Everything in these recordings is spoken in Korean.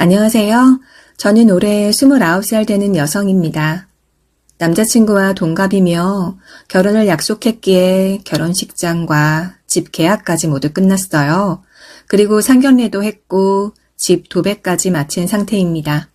안녕하세요. 저는 올해 29살 되는 여성입니다. 남자친구와 동갑이며 결혼을 약속했기에 결혼식장과 집 계약까지 모두 끝났어요. 그리고 상견례도 했고 집 도배까지 마친 상태입니다.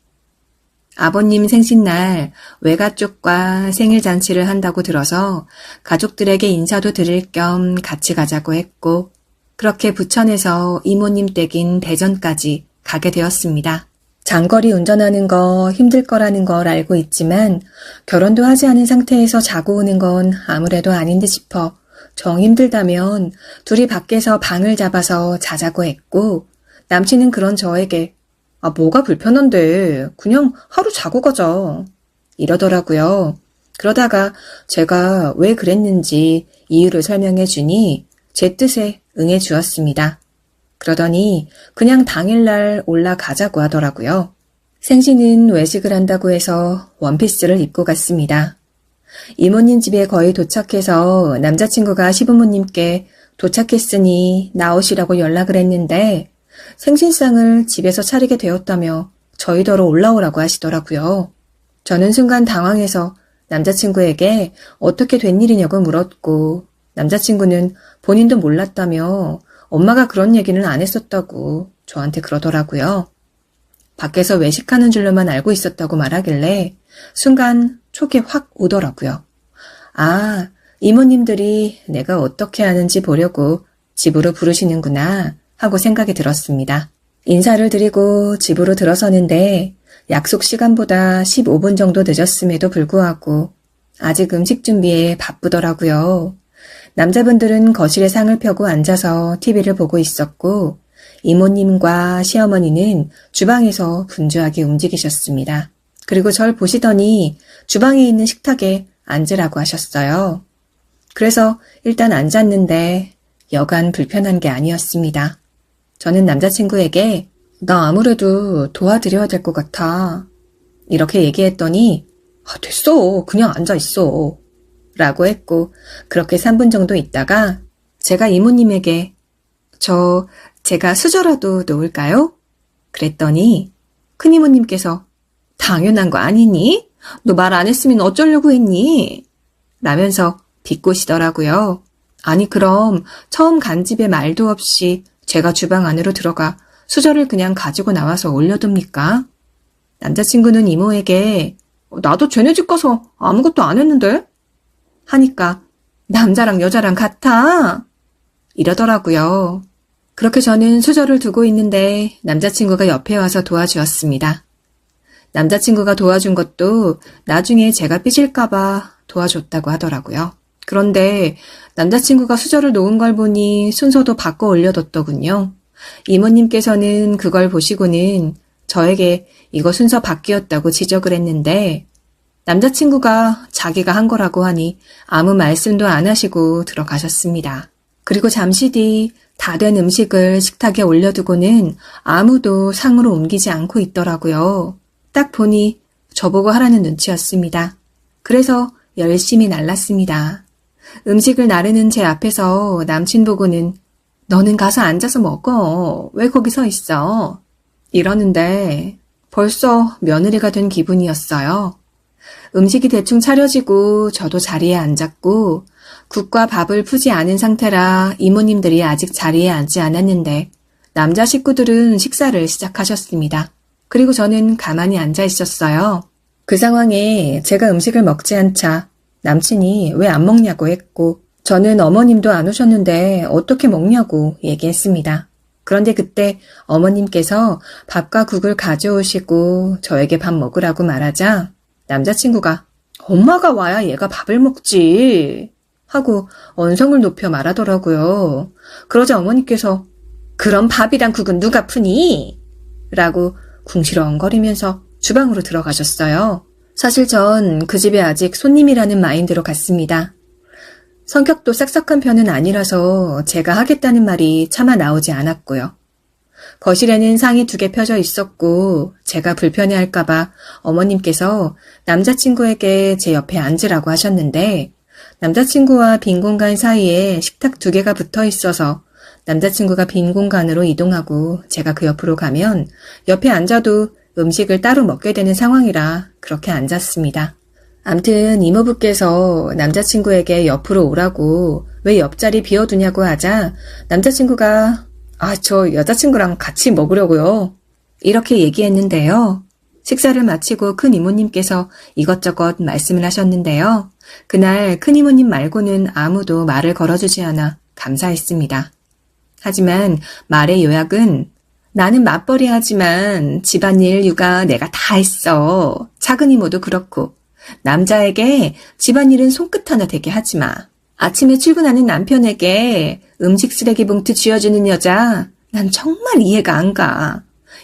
아버님 생신날 외가 쪽과 생일 잔치를 한다고 들어서 가족들에게 인사도 드릴 겸 같이 가자고 했고 그렇게 부천에서 이모님 댁인 대전까지 가게 되었습니다. 장거리 운전하는 거 힘들 거라는 걸 알고 있지만 결혼도 하지 않은 상태에서 자고 오는 건 아무래도 아닌 듯 싶어 정 힘들다면 둘이 밖에서 방을 잡아서 자자고 했고 남친은 그런 저에게 뭐가 불편한데 그냥 하루 자고 가자 이러더라고요. 그러다가 제가 왜 그랬는지 이유를 설명해 주니 제 뜻에 응해 주었습니다. 그러더니 그냥 당일날 올라가자고 하더라고요. 생신은 외식을 한다고 해서 원피스를 입고 갔습니다. 이모님 집에 거의 도착해서 남자친구가 시부모님께 도착했으니 나오시라고 연락을 했는데 생신상을 집에서 차리게 되었다며 저희더러 올라오라고 하시더라고요. 저는 순간 당황해서 남자친구에게 어떻게 된 일이냐고 물었고 남자친구는 본인도 몰랐다며 엄마가 그런 얘기는 안 했었다고 저한테 그러더라고요. 밖에서 외식하는 줄로만 알고 있었다고 말하길래 순간 촉이 확 오더라고요. 이모님들이 내가 어떻게 하는지 보려고 집으로 부르시는구나 하고 생각이 들었습니다. 인사를 드리고 집으로 들어서는데 약속 시간보다 15분 정도 늦었음에도 불구하고 아직 음식 준비에 바쁘더라고요. 남자분들은 거실에 상을 펴고 앉아서 TV를 보고 있었고 이모님과 시어머니는 주방에서 분주하게 움직이셨습니다. 그리고 절 보시더니 주방에 있는 식탁에 앉으라고 하셨어요. 그래서 일단 앉았는데 여간 불편한 게 아니었습니다. 저는 남자친구에게 나 아무래도 도와드려야 될 것 같아 이렇게 얘기했더니 됐어 그냥 앉아있어 라고 했고 그렇게 3분 정도 있다가 제가 이모님에게 제가 수저라도 놓을까요? 그랬더니 큰이모님께서 당연한 거 아니니? 너 말 안 했으면 어쩌려고 했니? 라면서 비꼬시더라고요. 아니 그럼 처음 간 집에 말도 없이 제가 주방 안으로 들어가 수저를 그냥 가지고 나와서 올려둡니까? 남자친구는 이모에게 나도 쟤네 집 가서 아무것도 안 했는데? 하니까 남자랑 여자랑 같아 이러더라고요. 그렇게 저는 수저를 두고 있는데 남자친구가 옆에 와서 도와주었습니다. 남자친구가 도와준 것도 나중에 제가 삐질까봐 도와줬다고 하더라고요. 그런데 남자친구가 수저를 놓은 걸 보니 순서도 바꿔 올려뒀더군요. 이모님께서는 그걸 보시고는 저에게 이거 순서 바뀌었다고 지적을 했는데 남자친구가 자기가 한 거라고 하니 아무 말씀도 안 하시고 들어가셨습니다. 그리고 잠시 뒤 다 된 음식을 식탁에 올려두고는 아무도 상으로 옮기지 않고 있더라고요. 딱 보니 저보고 하라는 눈치였습니다. 그래서 열심히 날랐습니다. 음식을 나르는 제 앞에서 남친 보고는 너는 가서 앉아서 먹어. 왜 거기 서 있어? 이러는데 벌써 며느리가 된 기분이었어요. 음식이 대충 차려지고 저도 자리에 앉았고 국과 밥을 푸지 않은 상태라 이모님들이 아직 자리에 앉지 않았는데 남자 식구들은 식사를 시작하셨습니다. 그리고 저는 가만히 앉아 있었어요. 그 상황에 제가 음식을 먹지 않자 남친이 왜 안 먹냐고 했고 저는 어머님도 안 오셨는데 어떻게 먹냐고 얘기했습니다. 그런데 그때 어머님께서 밥과 국을 가져오시고 저에게 밥 먹으라고 말하자 남자친구가 엄마가 와야 얘가 밥을 먹지 하고 언성을 높여 말하더라고요. 그러자 어머니께서 그럼 밥이랑 국은 누가 푸니? 라고 궁시렁거리면서 주방으로 들어가셨어요. 사실 전 그 집에 아직 손님이라는 마인드로 갔습니다. 성격도 싹싹한 편은 아니라서 제가 하겠다는 말이 차마 나오지 않았고요. 거실에는 상이 2개 펴져 있었고 제가 불편해할까봐 어머님께서 남자친구에게 제 옆에 앉으라고 하셨는데 남자친구와 빈 공간 사이에 식탁 2개가 붙어 있어서 남자친구가 빈 공간으로 이동하고 제가 그 옆으로 가면 옆에 앉아도 음식을 따로 먹게 되는 상황이라 그렇게 앉았습니다. 암튼 이모부께서 남자친구에게 옆으로 오라고 왜 옆자리 비워두냐고 하자 남자친구가 저 여자친구랑 같이 먹으려고요. 이렇게 얘기했는데요. 식사를 마치고 큰 이모님께서 이것저것 말씀을 하셨는데요. 그날 큰 이모님 말고는 아무도 말을 걸어주지 않아 감사했습니다. 하지만 말의 요약은 나는 맞벌이 하지만 집안일 육아 내가 다 했어. 작은 이모도 그렇고 남자에게 집안일은 손끝 하나 대게 하지 마. 아침에 출근하는 남편에게 음식 쓰레기 봉투 쥐어주는 여자 난 정말 이해가 안 가.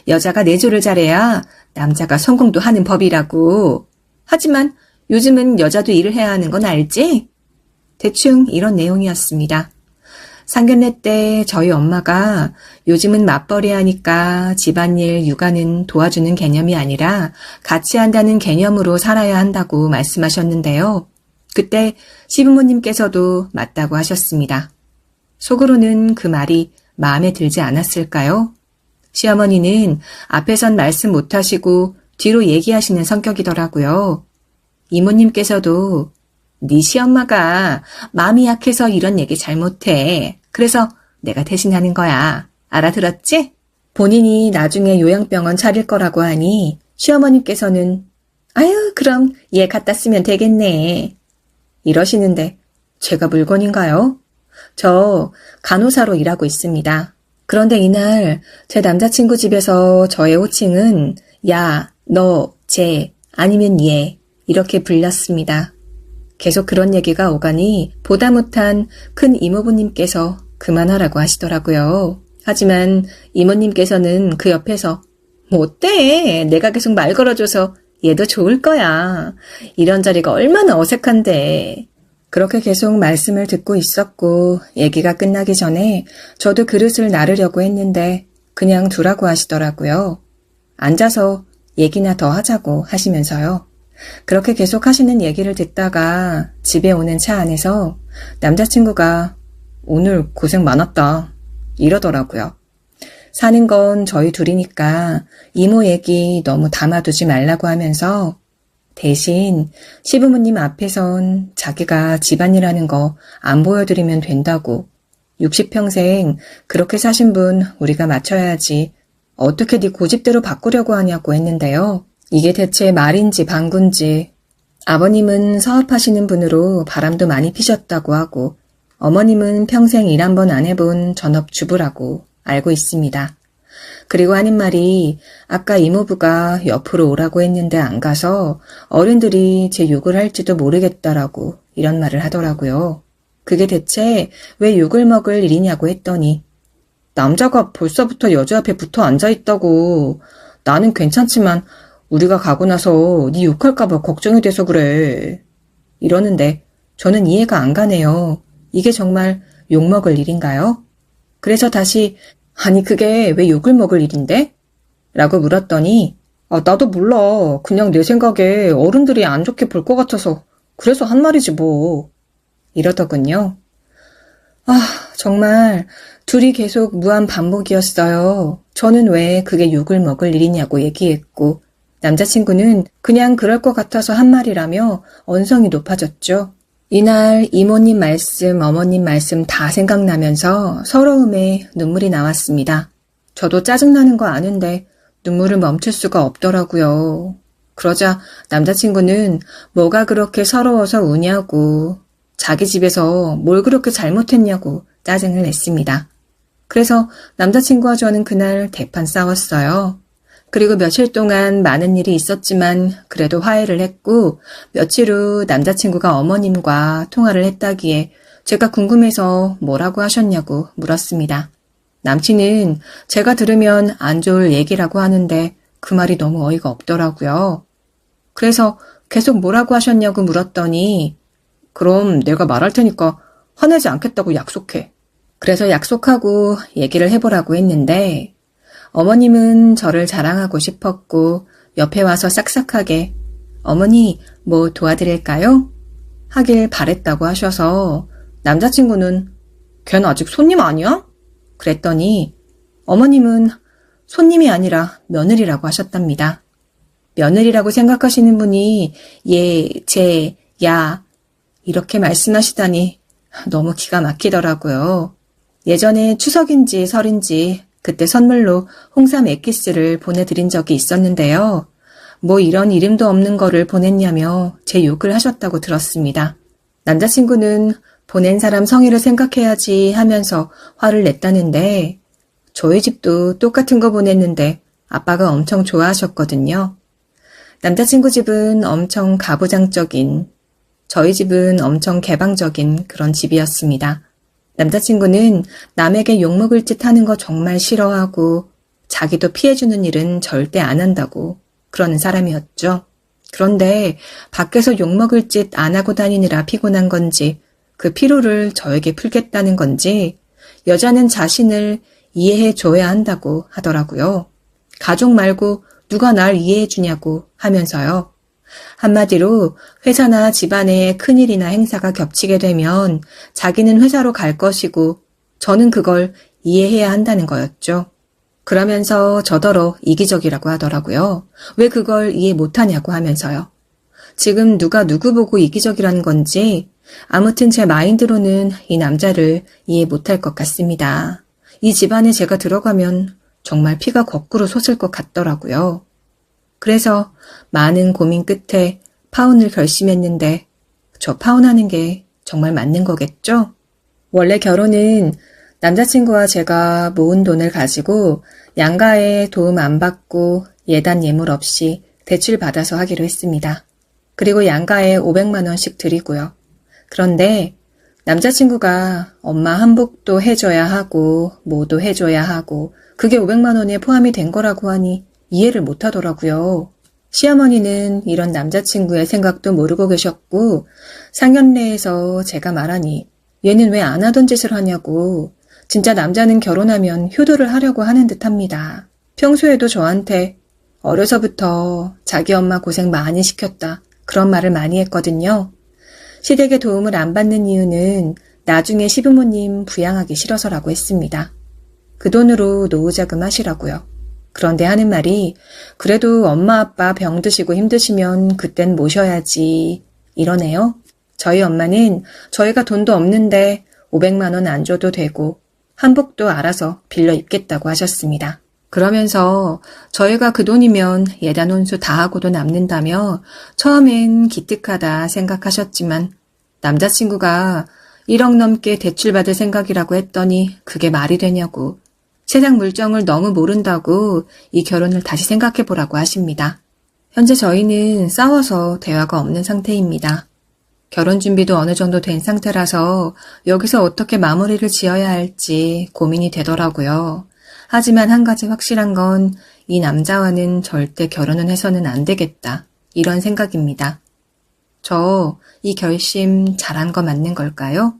여자가 내조를 잘해야 남자가 성공도 하는 법이라고. 하지만 요즘은 여자도 일을 해야 하는 건 알지? 대충 이런 내용이었습니다. 상견례 때 저희 엄마가 요즘은 맞벌이 하니까 집안일, 육아는 도와주는 개념이 아니라 같이 한다는 개념으로 살아야 한다고 말씀하셨는데요. 그때 시부모님께서도 맞다고 하셨습니다. 속으로는 그 말이 마음에 들지 않았을까요? 시어머니는 앞에선 말씀 못하시고 뒤로 얘기하시는 성격이더라고요. 이모님께서도 네 시엄마가 마음이 약해서 이런 얘기 잘 못해. 그래서 내가 대신하는 거야. 알아들었지? 본인이 나중에 요양병원 차릴 거라고 하니 시어머님께서는 아유 그럼 얘 갖다 쓰면 되겠네. 이러시는데 제가 물건인가요? 저 간호사로 일하고 있습니다. 그런데 이날 제 남자친구 집에서 저의 호칭은 야, 너, 쟤, 아니면 얘 이렇게 불렸습니다. 계속 그런 얘기가 오가니 보다 못한 큰 이모부님께서 그만하라고 하시더라고요. 하지만 이모님께서는 그 옆에서 뭐 어때? 내가 계속 말 걸어줘서 얘도 좋을 거야. 이런 자리가 얼마나 어색한데. 그렇게 계속 말씀을 듣고 있었고 얘기가 끝나기 전에 저도 그릇을 나르려고 했는데 그냥 두라고 하시더라고요. 앉아서 얘기나 더 하자고 하시면서요. 그렇게 계속 하시는 얘기를 듣다가 집에 오는 차 안에서 남자친구가 오늘 고생 많았다 이러더라고요. 사는 건 저희 둘이니까 이모 얘기 너무 담아두지 말라고 하면서 대신 시부모님 앞에선 자기가 집안일하는 거 안 보여드리면 된다고 60평생 그렇게 사신 분 우리가 맞춰야지 어떻게 네 고집대로 바꾸려고 하냐고 했는데요. 이게 대체 말인지 방구인지. 아버님은 사업하시는 분으로 바람도 많이 피셨다고 하고 어머님은 평생 일 한 번 안 해본 전업주부라고 알고 있습니다. 그리고 하는 말이 아까 이모부가 옆으로 오라고 했는데 안 가서 어른들이 제 욕을 할지도 모르겠다라고 이런 말을 하더라고요. 그게 대체 왜 욕을 먹을 일이냐고 했더니 남자가 벌써부터 여자 앞에 붙어 앉아있다고. 나는 괜찮지만 우리가 가고 나서 네 욕할까 봐 걱정이 돼서 그래. 이러는데 저는 이해가 안 가네요. 이게 정말 욕먹을 일인가요? 그래서 다시 아니 그게 왜 욕을 먹을 일인데? 라고 물었더니 나도 몰라. 그냥 내 생각에 어른들이 안 좋게 볼 것 같아서 그래서 한 말이지 뭐. 이러더군요. 정말 둘이 계속 무한 반복이었어요. 저는 왜 그게 욕을 먹을 일이냐고 얘기했고 남자친구는 그냥 그럴 것 같아서 한 말이라며 언성이 높아졌죠. 이날 이모님 말씀, 어머님 말씀 다 생각나면서 서러움에 눈물이 나왔습니다. 저도 짜증나는 거 아는데 눈물을 멈출 수가 없더라고요. 그러자 남자친구는 뭐가 그렇게 서러워서 우냐고 자기 집에서 뭘 그렇게 잘못했냐고 짜증을 냈습니다. 그래서 남자친구와 저는 그날 대판 싸웠어요. 그리고 며칠 동안 많은 일이 있었지만 그래도 화해를 했고 며칠 후 남자친구가 어머님과 통화를 했다기에 제가 궁금해서 뭐라고 하셨냐고 물었습니다. 남친은 제가 들으면 안 좋을 얘기라고 하는데 그 말이 너무 어이가 없더라고요. 그래서 계속 뭐라고 하셨냐고 물었더니 그럼 내가 말할 테니까 화내지 않겠다고 약속해. 그래서 약속하고 얘기를 해보라고 했는데 어머님은 저를 자랑하고 싶었고 옆에 와서 싹싹하게 어머니 뭐 도와드릴까요? 하길 바랬다고 하셔서 남자친구는 걔는 아직 손님 아니야? 그랬더니 어머님은 손님이 아니라 며느리라고 하셨답니다. 며느리라고 생각하시는 분이 예, 제, 야 이렇게 말씀하시다니 너무 기가 막히더라고요. 예전에 추석인지 설인지 그때 선물로 홍삼 액기스를 보내드린 적이 있었는데요. 뭐 이런 이름도 없는 거를 보냈냐며 제 욕을 하셨다고 들었습니다. 남자친구는 보낸 사람 성의를 생각해야지 하면서 화를 냈다는데 저희 집도 똑같은 거 보냈는데 아빠가 엄청 좋아하셨거든요. 남자친구 집은 엄청 가부장적인, 저희 집은 엄청 개방적인 그런 집이었습니다. 남자친구는 남에게 욕먹을 짓 하는 거 정말 싫어하고 자기도 피해주는 일은 절대 안 한다고 그러는 사람이었죠. 그런데 밖에서 욕먹을 짓 안 하고 다니느라 피곤한 건지 그 피로를 저에게 풀겠다는 건지 여자는 자신을 이해해 줘야 한다고 하더라고요. 가족 말고 누가 날 이해해 주냐고 하면서요. 한마디로 회사나 집안에 큰일이나 행사가 겹치게 되면 자기는 회사로 갈 것이고 저는 그걸 이해해야 한다는 거였죠. 그러면서 저더러 이기적이라고 하더라고요. 왜 그걸 이해 못하냐고 하면서요. 지금 누가 누구 보고 이기적이라는 건지 아무튼 제 마인드로는 이 남자를 이해 못할 것 같습니다. 이 집안에 제가 들어가면 정말 피가 거꾸로 솟을 것 같더라고요. 그래서 많은 고민 끝에 파혼을 결심했는데 저 파혼하는 게 정말 맞는 거겠죠? 원래 결혼은 남자친구와 제가 모은 돈을 가지고 양가에 도움 안 받고 예단 예물 없이 대출 받아서 하기로 했습니다. 그리고 양가에 500만 원씩 드리고요. 그런데 남자친구가 엄마 한복도 해줘야 하고 뭐도 해줘야 하고 그게 500만 원에 포함이 된 거라고 하니 이해를 못 하더라고요. 시어머니는 이런 남자친구의 생각도 모르고 계셨고 상견례에서 제가 말하니 얘는 왜 안 하던 짓을 하냐고 진짜 남자는 결혼하면 효도를 하려고 하는 듯합니다. 평소에도 저한테 어려서부터 자기 엄마 고생 많이 시켰다 그런 말을 많이 했거든요. 시댁의 도움을 안 받는 이유는 나중에 시부모님 부양하기 싫어서라고 했습니다. 그 돈으로 노후자금 하시라고요. 그런데 하는 말이 그래도 엄마 아빠 병 드시고 힘드시면 그땐 모셔야지 이러네요. 저희 엄마는 저희가 돈도 없는데 500만 원 안 줘도 되고 한복도 알아서 빌려 입겠다고 하셨습니다. 그러면서 저희가 그 돈이면 예단 혼수 다 하고도 남는다며 처음엔 기특하다 생각하셨지만 남자친구가 1억 넘게 대출받을 생각이라고 했더니 그게 말이 되냐고 세상 물정을 너무 모른다고 이 결혼을 다시 생각해보라고 하십니다. 현재 저희는 싸워서 대화가 없는 상태입니다. 결혼 준비도 어느 정도 된 상태라서 여기서 어떻게 마무리를 지어야 할지 고민이 되더라고요. 하지만 한 가지 확실한 건 이 남자와는 절대 결혼은 해서는 안 되겠다. 이런 생각입니다. 저 이 결심 잘한 거 맞는 걸까요?